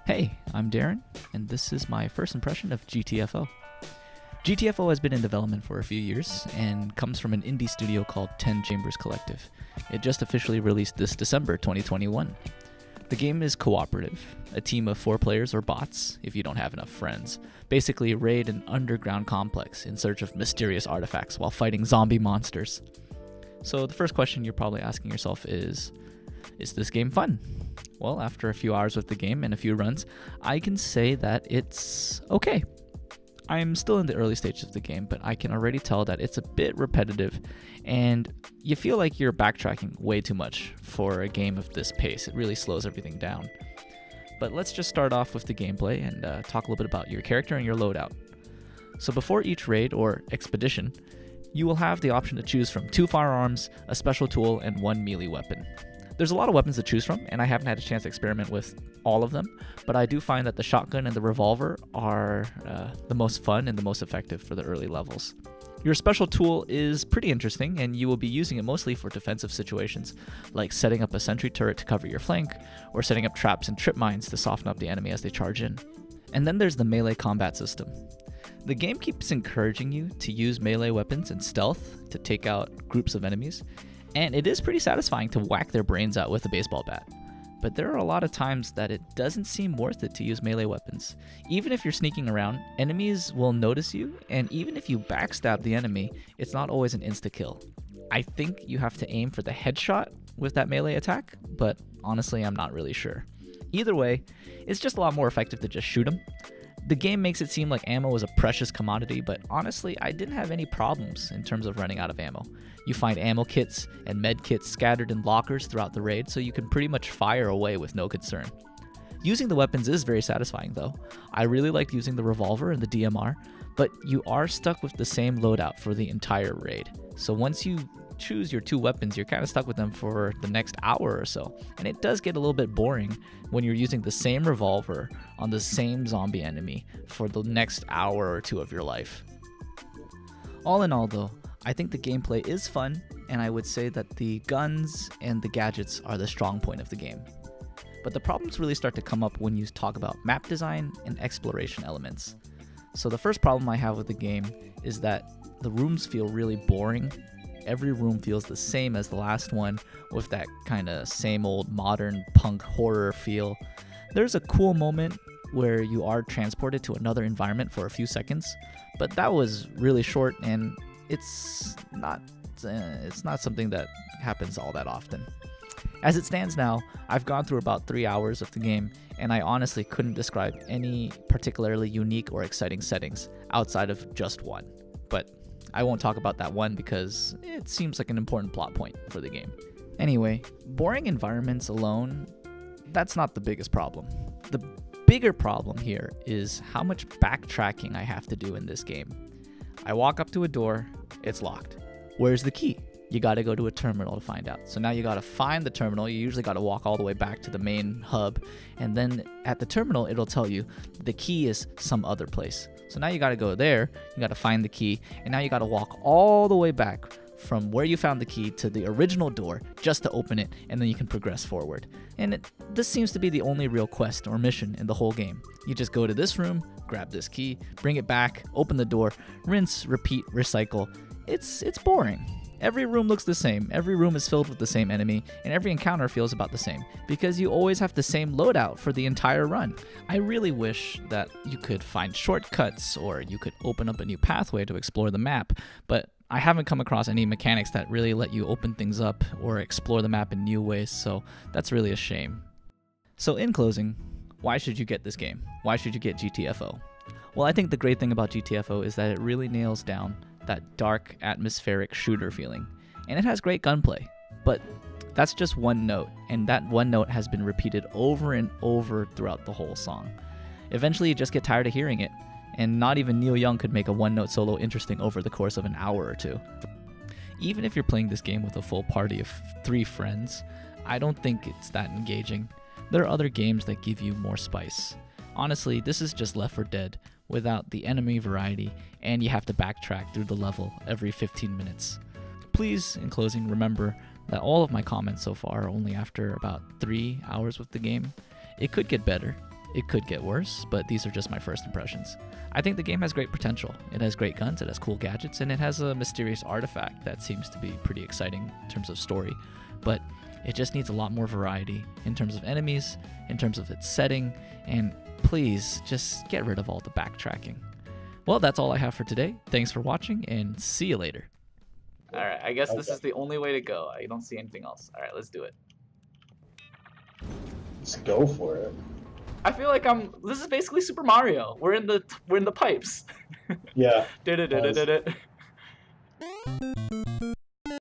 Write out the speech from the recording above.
Hey, I'm Darren, and this is my first impression of GTFO. GTFO has been in development for a few years and comes from an indie studio called 10 Chambers Collective. It just officially released this December 2021. The game is cooperative. A team of 4 players or bots, if you don't have enough friends, basically raid an underground complex in search of mysterious artifacts while fighting zombie monsters. So the first question you're probably asking yourself is this game fun? Well, after a few hours with the game and a few runs, I can say that it's okay. I'm still in the early stages of the game, but I can already tell that it's a bit repetitive, and you feel like you're backtracking way too much for a game of this pace. It really slows everything down. But let's just start off with the gameplay and talk a little bit about your character and your loadout. So before each raid or expedition, you will have the option to choose from 2 firearms, a special tool, and 1 melee weapon. There's a lot of weapons to choose from, and I haven't had a chance to experiment with all of them, but I do find that the shotgun and the revolver are the most fun and the most effective for the early levels. Your special tool is pretty interesting, and you will be using it mostly for defensive situations, like setting up a sentry turret to cover your flank, or setting up traps and trip mines to soften up the enemy as they charge in. And then there's the melee combat system. The game keeps encouraging you to use melee weapons and stealth to take out groups of enemies, and it is pretty satisfying to whack their brains out with a baseball bat. But there are a lot of times that it doesn't seem worth it to use melee weapons. Even if you're sneaking around, enemies will notice you, and even if you backstab the enemy, it's not always an insta-kill. I think you have to aim for the headshot with that melee attack, but honestly, I'm not really sure. Either way, it's just a lot more effective to just shoot them. The game makes it seem like ammo is a precious commodity, but honestly, I didn't have any problems in terms of running out of ammo. You find ammo kits and med kits scattered in lockers throughout the raid, so you can pretty much fire away with no concern. Using the weapons is very satisfying though. I really liked using the revolver and the DMR, but you are stuck with the same loadout for the entire raid. So once you choose your 2 weapons, you're kind of stuck with them for the next hour or so. And it does get a little bit boring when you're using the same revolver on the same zombie enemy for the next hour or 2 of your life. All in all though, I think the gameplay is fun, and I would say that the guns and the gadgets are the strong point of the game. But the problems really start to come up when you talk about map design and exploration elements. So the first problem I have with the game is that the rooms feel really boring. Every room feels the same as the last one, with that kind of same old modern punk horror feel. There's a cool moment where you are transported to another environment for a few seconds, but that was really short, and it's not something that happens all that often. As it stands now, I've gone through about 3 hours of the game, and I honestly couldn't describe any particularly unique or exciting settings outside of just one. But I won't talk about that one because it seems like an important plot point for the game. Anyway, boring environments alone, that's not the biggest problem. The bigger problem here is how much backtracking I have to do in this game. I walk up to a door, it's locked. Where's the key? You gotta go to a terminal to find out. So now you gotta find the terminal. You usually gotta walk all the way back to the main hub, and then at the terminal it'll tell you the key is some other place. So now you gotta go there, you gotta find the key, and now you gotta walk all the way back from where you found the key to the original door just to open it, and then you can progress forward. And this seems to be the only real quest or mission in the whole game. You just go to this room, grab this key, bring it back, open the door, rinse, repeat, recycle. It's boring. Every room looks the same, every room is filled with the same enemy, and every encounter feels about the same, because you always have the same loadout for the entire run. I really wish that you could find shortcuts, or you could open up a new pathway to explore the map, but I haven't come across any mechanics that really let you open things up or explore the map in new ways, so that's really a shame. So in closing, why should you get this game? Why should you get GTFO? Well, I think the great thing about GTFO is that it really nails down that dark, atmospheric shooter feeling. And it has great gunplay, but that's just one note, and that one note has been repeated over and over throughout the whole song. Eventually you just get tired of hearing it, and not even Neil Young could make a one-note solo interesting over the course of an hour or 2. Even if you're playing this game with a full party of 3 friends, I don't think it's that engaging. There are other games that give you more spice. Honestly, this is just Left 4 Dead without the enemy variety, and you have to backtrack through the level every 15 minutes. Please, in closing, remember that all of my comments so far are only after about 3 hours with the game. It could get better, It could get worse, but these are just my first impressions. I think the game has great potential. It has great guns, it has cool gadgets, and it has a mysterious artifact that seems to be pretty exciting in terms of story. But it just needs a lot more variety in terms of enemies, in terms of its setting, and please just get rid of all the backtracking. Well, that's all I have for today. Thanks for watching, and see you later. Alright, I guess this is the only way to go. I don't see anything else. Alright, let's do it. Let's go for it. I feel like this is basically Super Mario. We're in the pipes. Yeah. Did it.